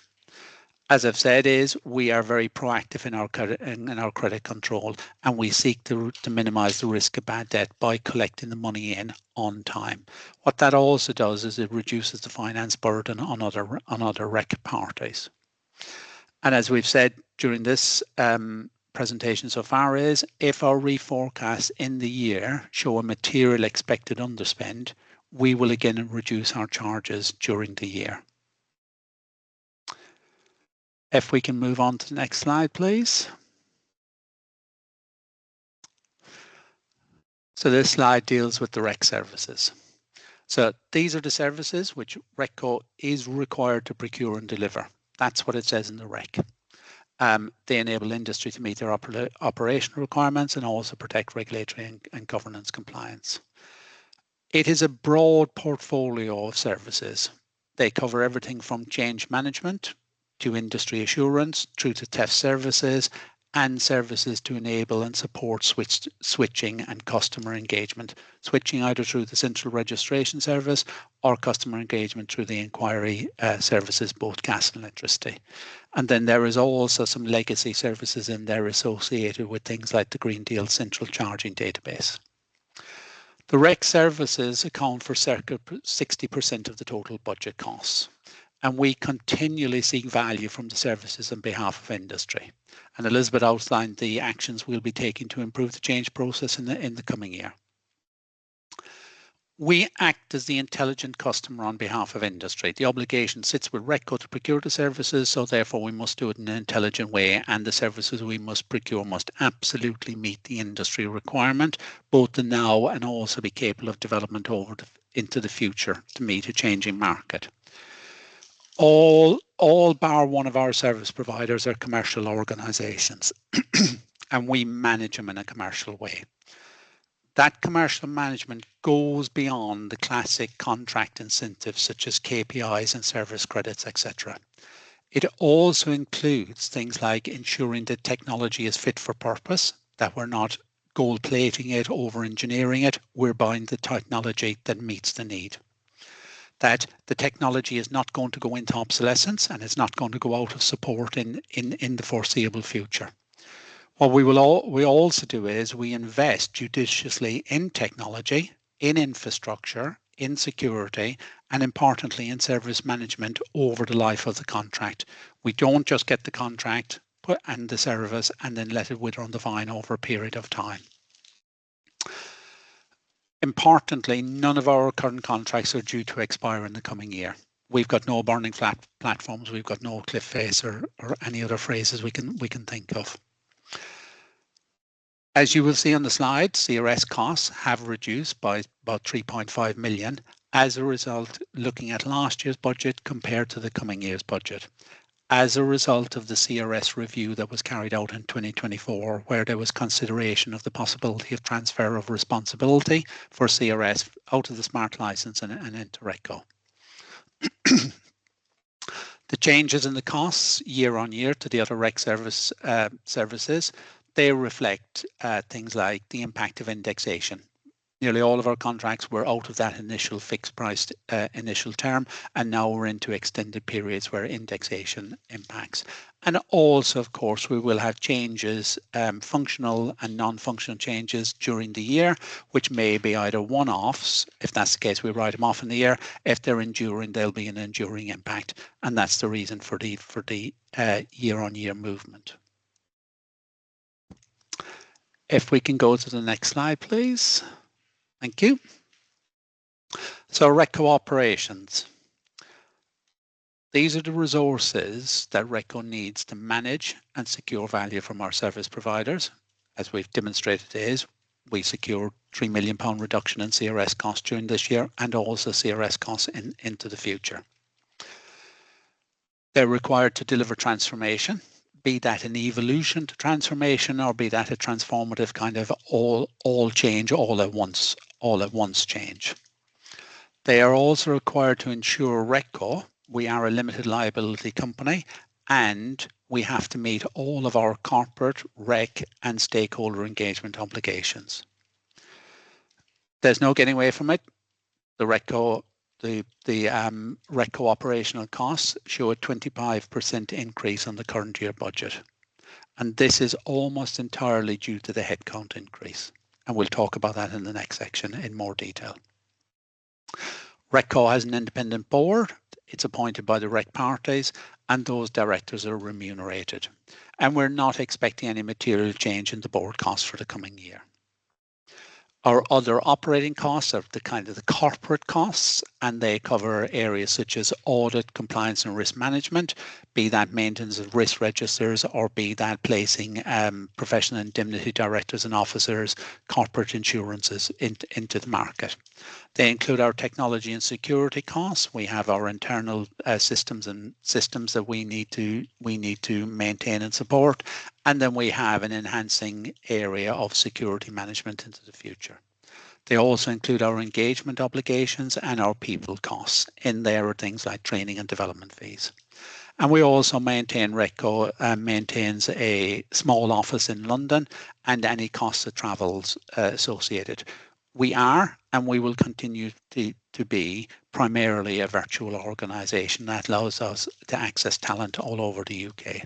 As I've said, we are very proactive in our credit control, and we seek to minimise the risk of bad debt by collecting the money in on time. What that also does is it reduces the finance burden on other REC parties. And as we've said during this presentation so far is if our reforecasts in the year show a material expected underspend, we will again reduce our charges during the year. If we can move on to the next slide, please. So this slide deals with the REC services. So these are the services which RECCo is required to procure and deliver. That's what it says in the REC. They enable industry to meet their operational requirements and also protect regulatory and governance compliance. It is a broad portfolio of services. They cover everything from change management to industry assurance through to test services and services to enable and support switching and customer engagement. Switching either through the central registration service or customer engagement through the inquiry services, both gas and electricity. And then there is also some legacy services in there associated with things like the Green Deal Central Charging Database. The REC services account for circa 60% of the total budget costs, and we continually seek value from the services on behalf of industry. And Elizabeth outlined the actions we'll be taking to improve the change process in the coming year. We act as the intelligent customer on behalf of industry. The obligation sits with RECCo to procure the services, so therefore we must do it in an intelligent way, and the services we must procure must absolutely meet the industry requirement, both the now and also be capable of development into the future to meet a changing market. All bar one of our service providers are commercial organisations, and we manage them in a commercial way. That commercial management goes beyond the classic contract incentives such as KPIs and service credits, etc. It also includes things like ensuring that technology is fit for purpose, that we're not gold plating it, over engineering it, we're buying the technology that meets the need. That the technology is not going to go into obsolescence and it's not going to go out of support in the foreseeable future. What we also do is we invest judiciously in technology, in infrastructure, in security, and importantly in service management over the life of the contract. We don't just get the contract and the service and then let it wither on the vine over a period of time. Importantly, none of our current contracts are due to expire in the coming year. We've got no burning flat platforms, we've got no cliff face or any other phrases we can think of. As you will see on the slide, CRS costs have reduced by about 3.5 million as a result, looking at last year's budget compared to the coming year's budget. As a result of the CRS review that was carried out in 2024, where there was consideration of the possibility of transfer of responsibility for CRS out of the smart license and into RECCo. The changes in the costs year on year to the other REC services, they reflect things like the impact of indexation. Nearly all of our contracts were out of that initial fixed price initial term, and now we're into extended periods where indexation impacts. And also, of course, we will have changes, functional and non-functional changes during the year, which may be either one-offs. If that's the case, we write them off in the year. If they're enduring, there'll be an enduring impact. And that's the reason for the year-on-year movement. If we can go to the next slide, please. Thank you. So RECCo operations. These are the resources that RECCo needs to manage and secure value from our service providers. As we've demonstrated is, we secured £3 million reduction in CRS costs during this year and also CRS costs into the future. They're required to deliver transformation, be that an evolution to transformation or be that a transformative kind of all change all at once change. They are also required to ensure RECCo, we are a limited liability company, and we have to meet all of our corporate, REC and stakeholder engagement obligations. There's no getting away from it. The RECCo operational costs show a 25% increase on the current year budget. And this is almost entirely due to the headcount increase. And we'll talk about that in the next section in more detail. RECCo has an independent board. It's appointed by the REC parties, and those directors are remunerated. And we're not expecting any material change in the board costs for the coming year. Our other operating costs are the corporate costs, and they cover areas such as audit, compliance and risk management, be that maintenance of risk registers or be that placing professional indemnity directors and officers, corporate insurances into the market. They include our technology and security costs. We have our internal systems that we need to maintain and support. And then we have an enhancing area of security management into the future. They also include our engagement obligations and our people costs. In there are things like training and development fees. And we also maintain, RECCo maintains a small office in London and any costs of travels associated. We are and we will continue to be primarily a virtual organisation that allows us to access talent all over the UK.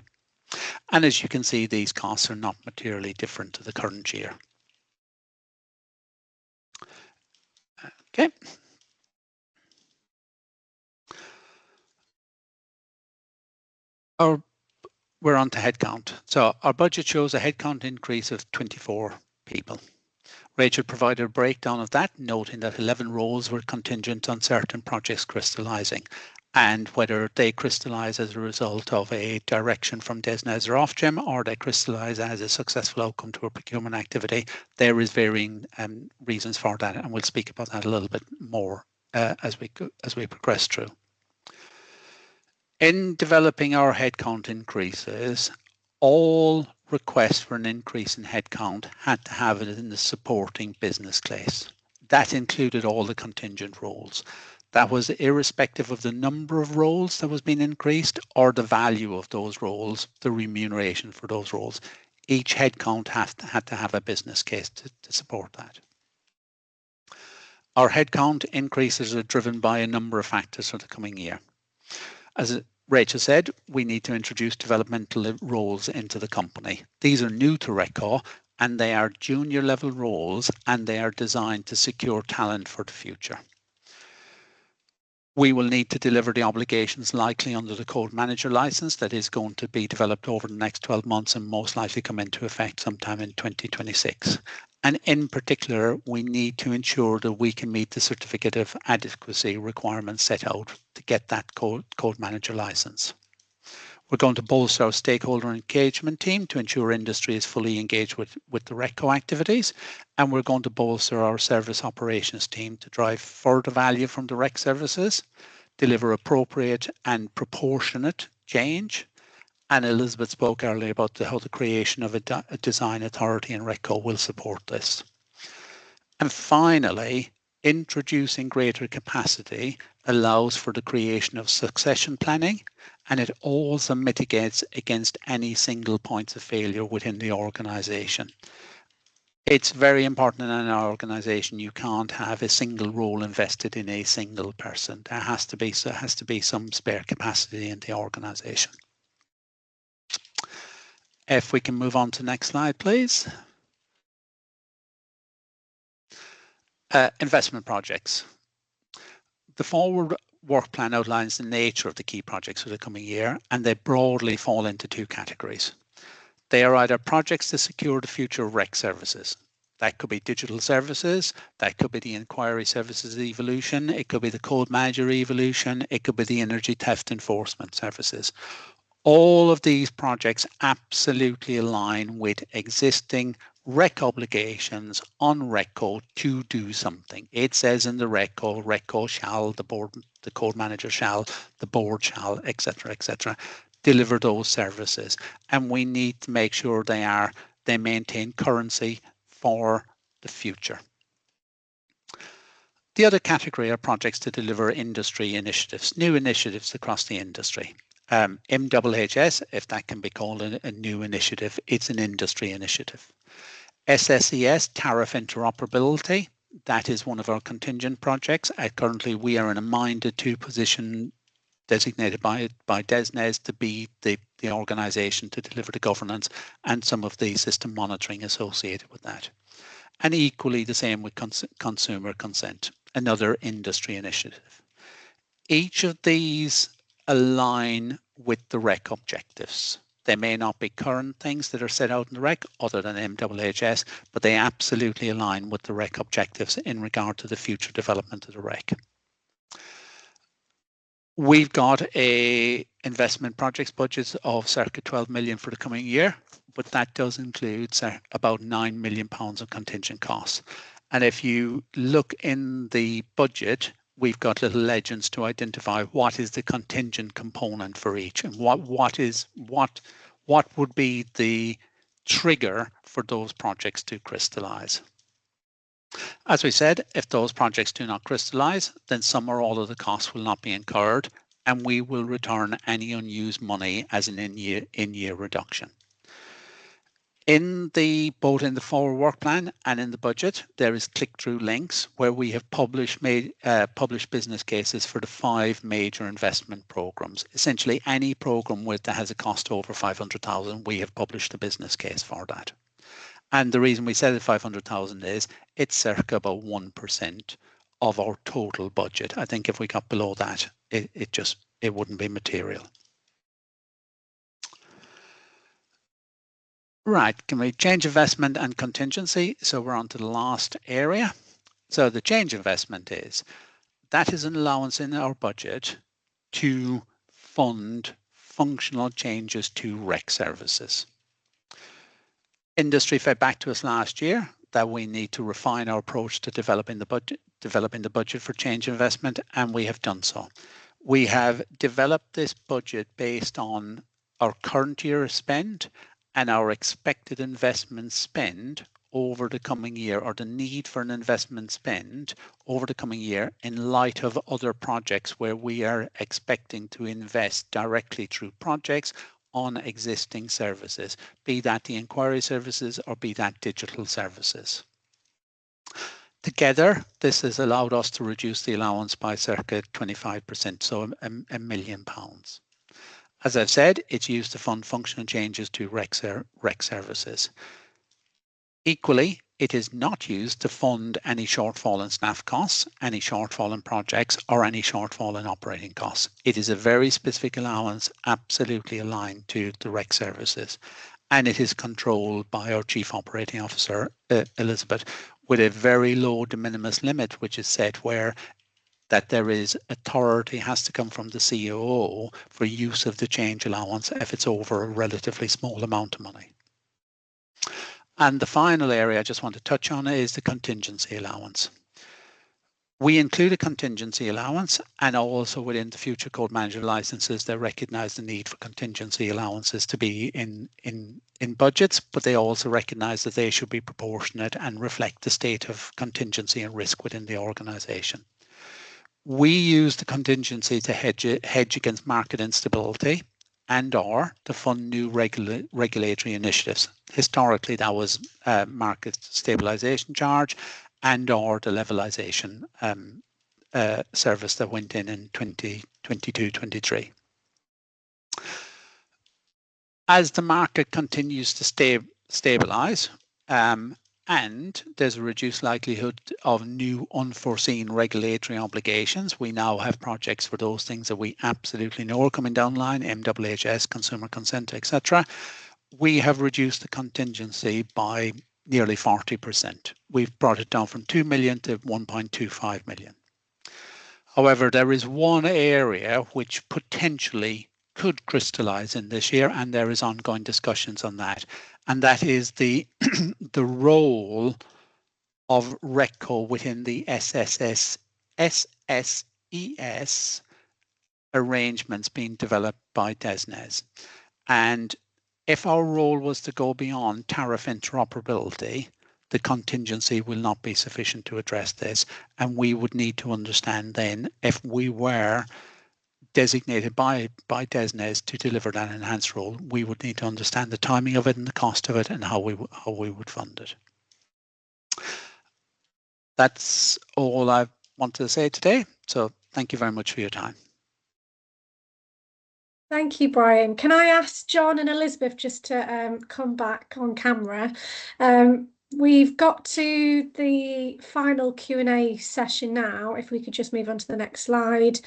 And as you can see, these costs are not materially different to the current year. Okay. We're on to headcount. So our budget shows a headcount increase of 24 people. Rachel provided a breakdown of that, noting that 11 roles were contingent on certain projects crystallising, and whether they crystallise as a result of a direction from DESNZ or Ofgem, or they crystallise as a successful outcome to a procurement activity, there is varying reasons for that, and we'll speak about that a little bit more as we progress through. In developing our headcount increases, all requests for an increase in headcount had to have it in the supporting business case. That included all the contingent roles. That was irrespective of the number of roles that was being increased or the value of those roles, the remuneration for those roles. Each headcount had to have a business case to support that. Our headcount increases are driven by a number of factors for the coming year. As Rachel said, we need to introduce developmental roles into the company. These are new to RECCo, and they are junior level roles, and they are designed to secure talent for the future. We will need to deliver the obligations likely under the Code Manager license that is going to be developed over the next 12 months and most likely come into effect sometime in 2026. And in particular, we need to ensure that we can meet the certificate of adequacy requirements set out to get that Code Manager license. We're going to bolster our stakeholder engagement team to ensure industry is fully engaged with the RECCo activities, and we're going to bolster our service operations team to drive further value from the REC services, deliver appropriate and proportionate change, and Elizabeth spoke earlier about how the creation of a design authority in RECCo will support this. And finally, introducing greater capacity allows for the creation of succession planning, and it also mitigates against any single points of failure within the organisation. It's very important in an organisation you can't have a single role invested in a single person. There has to be some spare capacity in the organisation. If we can move on to the next slide, please. Investment projects. The forward work plan outlines the nature of the key projects for the coming year, and they broadly fall into two categories. They are either projects to secure the future of REC services. That could be digital services, that could be the inquiry services evolution, it could be the Code Manager evolution, it could be the energy theft enforcement services. All of these projects absolutely align with existing REC obligations on RECCo to do something. It says in the RECCo shall, the Code Manager shall, the board shall, etc., deliver those services. And we need to make sure they maintain currency for the future. The other category are projects to deliver industry initiatives, new initiatives across the industry. MHHS, if that can be called a new initiative, it's an industry initiative. SSES, tariff interoperability, that is one of our contingent projects. Currently, we are in a minded to position designated by DESNZ to be the organisation to deliver the governance and some of the system monitoring associated with that. And equally the same with consumer consent, another industry initiative. Each of these align with the REC objectives. They may not be current things that are set out in the REC other than MHHS, but they absolutely align with the REC objectives in regard to the future development of the REC. We've got a investment projects budget of circa 12 million for the coming year, but that does include about £9 million of contingent costs. And if you look in the budget, we've got little legends to identify what is the contingent component for each and what would be the trigger for those projects to crystallize. As we said, if those projects do not crystallize, then some or all of the costs will not be incurred, and we will return any unused money as an in-year reduction. Both in the forward work plan and in the budget, there is click-through links where we have published business cases for the 5 major investment programs. Essentially, any program that has a cost over 500,000, we have published a business case for that. And the reason we said 500,000 is it's circa about 1% of our total budget. I think if we got below that, it wouldn't be material. Right, can we change investment and contingency? So we're on to the last area. So the change investment that is an allowance in our budget to fund functional changes to RECCo services. Industry fed back to us last year that we need to refine our approach to developing the budget for change investment, and we have done so. We have developed this budget based on our current year spend and our expected investment spend over the coming year, or the need for an investment spend over the coming year, in light of other projects where we are expecting to invest directly through projects on existing services, be that the inquiry services or be that digital services. Together, this has allowed us to reduce the allowance by circa 25%, so £1 million. As I've said, it's used to fund functional changes to RECCo services. Equally, it is not used to fund any shortfall in staff costs, any shortfall in projects, or any shortfall in operating costs. It is a very specific allowance, absolutely aligned to the RECCo services, and it is controlled by our Chief Operating Officer, Elizabeth, with a very low de minimis limit, which is set where that there is authority has to come from the COO for use of the change allowance if it's over a relatively small amount of money. And the final area I just want to touch on is the contingency allowance. We include a contingency allowance, and also within the future code manager licenses, they recognise the need for contingency allowances to be in budgets, but they also recognise that they should be proportionate and reflect the state of contingency and risk within the organisation. We use the contingency to hedge against market instability and/or to fund new regulatory initiatives. Historically, that was market stabilisation charge and/or the levelisation service that went in 2022-23. As the market continues to stabilise, and there's a reduced likelihood of new unforeseen regulatory obligations, we now have projects for those things that we absolutely know are coming down the line, MWHS, consumer consent, etc. We have reduced the contingency by nearly 40%. We've brought it down from 2 million to 1.25 million. However, there is one area which potentially could crystallise in this year, and there is ongoing discussions on that, and that is the role of RECCo within the SSES arrangements being developed by DESNZ. And if our role was to go beyond tariff interoperability, the contingency will not be sufficient to address this, and we would need to understand then, if we were designated by DESNZ to deliver that enhanced role, we would need to understand the timing of it and the cost of it and how we would fund it. That's all I want to say today. So thank you very much for your time. Thank you, Brian. Can I ask John and Elizabeth just to come back on camera? We've got to the final Q&A session now. If we could just move on to the next slide.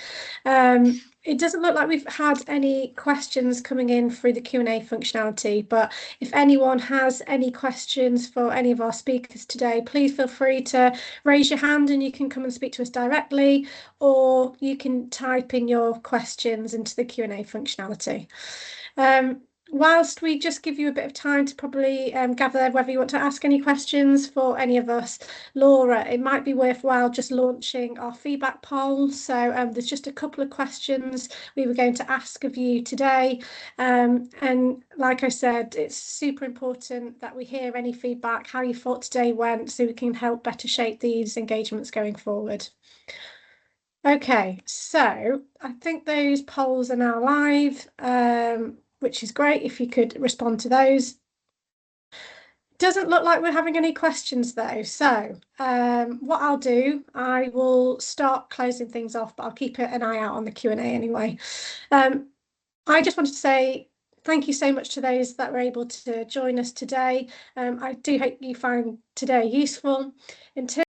It doesn't look like we've had any questions coming in through the Q&A functionality, but if anyone has any questions for any of our speakers today, please feel free to raise your hand and you can come and speak to us directly, or you can type in your questions into the Q&A functionality. Whilst we just give you a bit of time to probably gather whether you want to ask any questions for any of us, Laura, it might be worthwhile just launching our feedback poll. So there's just a couple of questions we were going to ask of you today. And like I said, it's super important that we hear any feedback, how you thought today went, so we can help better shape these engagements going forward. Okay, so I think those polls are now live. Which is great if you could respond to those. Doesn't look like we're having any questions though. So what I'll do, I will start closing things off, but I'll keep an eye out on the Q&A anyway. I just wanted to say thank you so much to those that were able to join us today. I do hope you find today useful. In terms